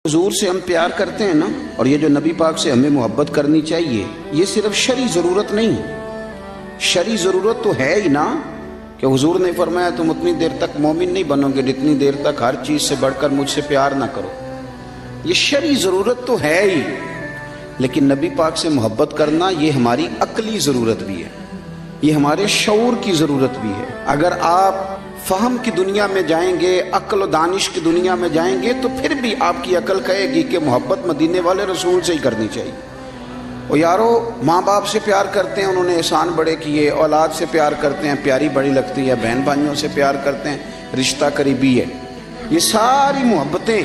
حضور سے ہم پیار کرتے ہیں نا، اور یہ جو نبی پاک سے ہمیں محبت کرنی چاہیے، یہ صرف شرعی ضرورت نہیں، شرعی ضرورت تو ہے ہی نا، کہ حضور نے فرمایا تم اتنی دیر تک مومن نہیں بنو گے جتنی دیر تک ہر چیز سے بڑھ کر مجھ سے پیار نہ کرو۔ یہ شرعی ضرورت تو ہے ہی، لیکن نبی پاک سے محبت کرنا یہ ہماری عقلی ضرورت بھی ہے، یہ ہمارے شعور کی ضرورت بھی ہے۔ اگر آپ فہم کی دنیا میں جائیں گے، عقل و دانش کی دنیا میں جائیں گے، تو پھر بھی آپ کی عقل کہے گی کہ محبت مدینے والے رسول سے ہی کرنی چاہیے۔ اور یارو، ماں باپ سے پیار کرتے ہیں، انہوں نے احسان بڑے کیے، اولاد سے پیار کرتے ہیں، پیاری بڑی لگتی ہے، بہن بھائیوں سے پیار کرتے ہیں، رشتہ قریبی ہے۔ یہ ساری محبتیں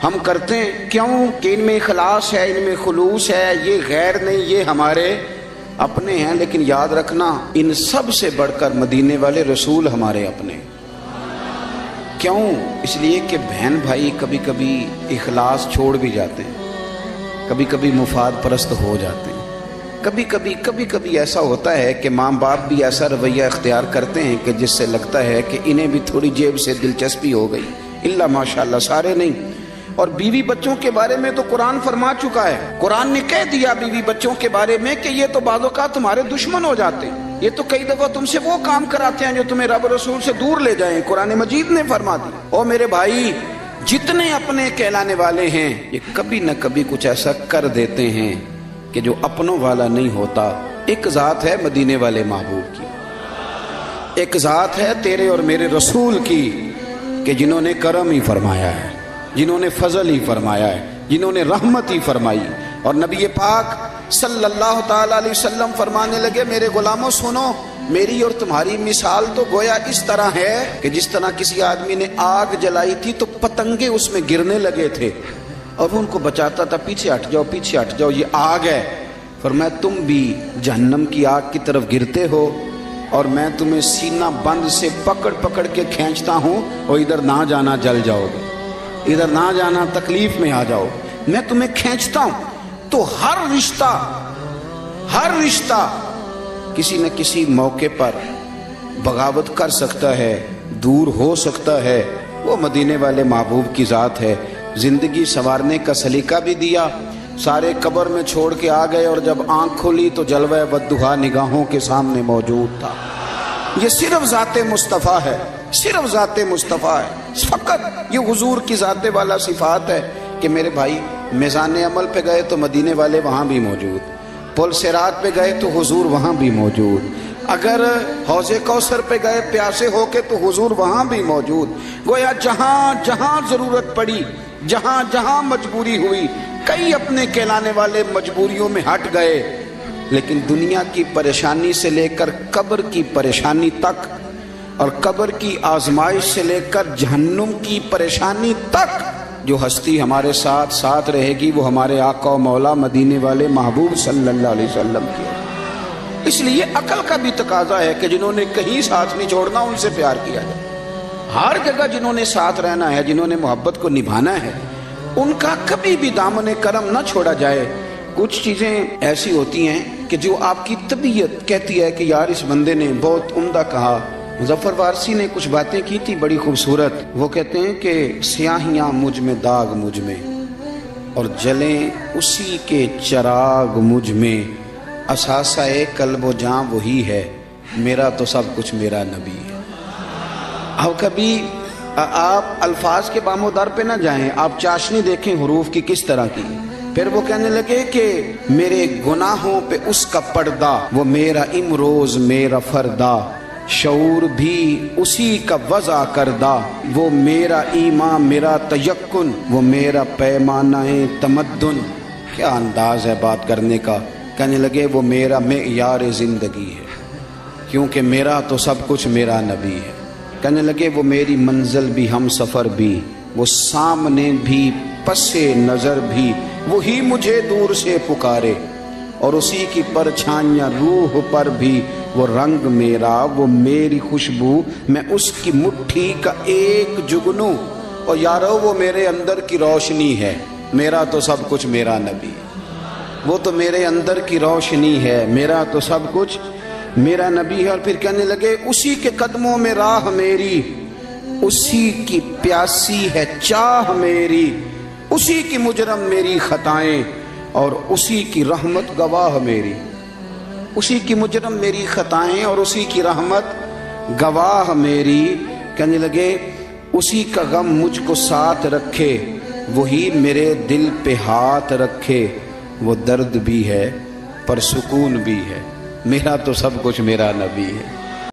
ہم کرتے ہیں کیوں؟ کہ ان میں اخلاص ہے، ان میں خلوص ہے، یہ غیر نہیں، یہ ہمارے اپنے ہیں۔ لیکن یاد رکھنا، ان سب سے بڑھ کر مدینے والے رسول ہمارے اپنے۔ کیوں؟ اس لیے کہ بہن بھائی کبھی کبھی اخلاص چھوڑ بھی جاتے ہیں، کبھی کبھی مفاد پرست ہو جاتے ہیں، کبھی کبھی ایسا ہوتا ہے کہ ماں باپ بھی ایسا رویہ اختیار کرتے ہیں کہ جس سے لگتا ہے کہ انہیں بھی تھوڑی جیب سے دلچسپی ہو گئی، اللہ ماشاءاللہ سارے نہیں۔ اور بیوی بچوں کے بارے میں تو قرآن فرما چکا ہے، قرآن نے کہہ دیا بیوی بچوں کے بارے میں کہ یہ تو بعض اوقات تمہارے دشمن ہو جاتے ہیں، یہ تو کئی دفعہ تم سے وہ کام کراتے ہیں جو تمہیں رب رسول سے دور لے جائیں، قرآن مجید نے فرما دی۔ او میرے بھائی، جتنے اپنے کہلانے والے ہیں یہ کبھی نہ کبھی کچھ ایسا کر دیتے ہیں کہ جو اپنوں والا نہیں ہوتا۔ ایک ذات ہے مدینے والے محبوب کی، ایک ذات ہے تیرے اور میرے رسول کی، کہ جنہوں نے کرم ہی فرمایا ہے، جنہوں نے فضل ہی فرمایا ہے، جنہوں نے رحمت ہی فرمائی۔ اور نبی پاک صلی اللہ تعالی علیہ وسلم فرمانے لگے، میرے غلاموں سنو، میری اور تمہاری مثال تو گویا اس طرح ہے کہ جس طرح کسی آدمی نے آگ جلائی تھی تو پتنگے اس میں گرنے لگے تھے اور وہ ان کو بچاتا تھا، پیچھے ہٹ جاؤ پیچھے ہٹ جاؤ، یہ آگ ہے۔ فرمایا تم بھی جہنم کی آگ کی طرف گرتے ہو اور میں تمہیں سینہ بند سے پکڑ پکڑ کے کھینچتا ہوں، اور ادھر نہ جانا جل جاؤ گے، ادھر نہ جانا تکلیف میں آ جاؤ، میں تمہیں کھینچتا ہوں۔ تو ہر رشتہ کسی نہ کسی موقع پر بغاوت کر سکتا ہے، دور ہو سکتا ہے، وہ مدینے والے محبوب کی ذات ہے۔ زندگی سنوارنے کا سلیقہ بھی دیا، سارے قبر میں چھوڑ کے آ گئے، اور جب آنکھ کھلی تو جلوہ والضحیٰ نگاہوں کے سامنے موجود تھا۔ یہ صرف ذات مصطفیٰ ہے، صرف ذات مصطفیٰ ہے، فقط یہ حضور کی ذات والا صفات ہے کہ میرے بھائی میزان عمل پہ گئے تو مدینے والے وہاں بھی موجود، پل صراط پہ گئے تو حضور وہاں بھی موجود، اگر حوض کوثر پہ گئے پیاسے ہو کے تو حضور وہاں بھی موجود۔ گویا جہاں جہاں ضرورت پڑی، جہاں جہاں مجبوری ہوئی، کئی اپنے کہلانے والے مجبوریوں میں ہٹ گئے، لیکن دنیا کی پریشانی سے لے کر قبر کی پریشانی تک، اور قبر کی آزمائش سے لے کر جہنم کی پریشانی تک، جو ہستی ہمارے ساتھ ساتھ رہے گی وہ ہمارے آقا و مولا مدینے والے محبوب صلی اللہ علیہ وسلم کی ہے۔ اس لیے عقل کا بھی تقاضا ہے کہ جنہوں نے کہیں ساتھ نہیں چھوڑنا ان سے پیار کیا جائے، ہر جگہ جنہوں نے ساتھ رہنا ہے، جنہوں نے محبت کو نبھانا ہے، ان کا کبھی بھی دامن کرم نہ چھوڑا جائے۔ کچھ چیزیں ایسی ہوتی ہیں کہ جو آپ کی طبیعت کہتی ہے کہ یار اس بندے نے بہت عمدہ کہا۔ مظفر وارسی نے کچھ باتیں کی تھی بڑی خوبصورت، وہ کہتے ہیں کہ سیاہیاں مجھ میں داغ مجھ میں، اور جلیں اسی کے چراغ مجھ میں، اثاثہ قلب و جاں وہی ہے، میرا تو سب کچھ میرا نبی ہے۔ اب کبھی آپ الفاظ کے بام و در پہ نہ جائیں، آپ چاشنی دیکھیں حروف کی کس طرح کی۔ پھر وہ کہنے لگے کہ میرے گناہوں پہ اس کا پردہ، وہ میرا امروز میرا فردہ، شعور بھی اسی کا وضع کردہ، وہ میرا ایمان میرا تیقن، وہ میرا پیمانہ تمدن۔ کیا انداز ہے بات کرنے کا۔ کہنے لگے وہ میرا معیار زندگی ہے، کیونکہ میرا تو سب کچھ میرا نبی ہے۔ کہنے لگے وہ میری منزل بھی ہم سفر بھی، وہ سامنے بھی پس نظر بھی، وہی مجھے دور سے پکارے، اور اسی کی پرچھائیاں روح پر بھی، وہ رنگ میرا وہ میری خوشبو، میں اس کی مٹھی کا ایک جگنو، اور یارو وہ میرے اندر کی روشنی ہے، میرا تو سب کچھ میرا نبی ہے، وہ تو میرے اندر کی روشنی ہے، میرا تو سب کچھ میرا نبی ہے۔ اور پھر کہنے لگے اسی کے قدموں میں راہ میری، اسی کی پیاسی ہے چاہ میری، اسی کی مجرم میری خطائیں اور اسی کی رحمت گواہ میری، اسی کی مجرم میری خطائیں اور اسی کی رحمت گواہ میری۔ کہنے لگے اسی کا غم مجھ کو ساتھ رکھے، وہی میرے دل پہ ہاتھ رکھے، وہ درد بھی ہے پر سکون بھی ہے، میرا تو سب کچھ میرا نبی ہے۔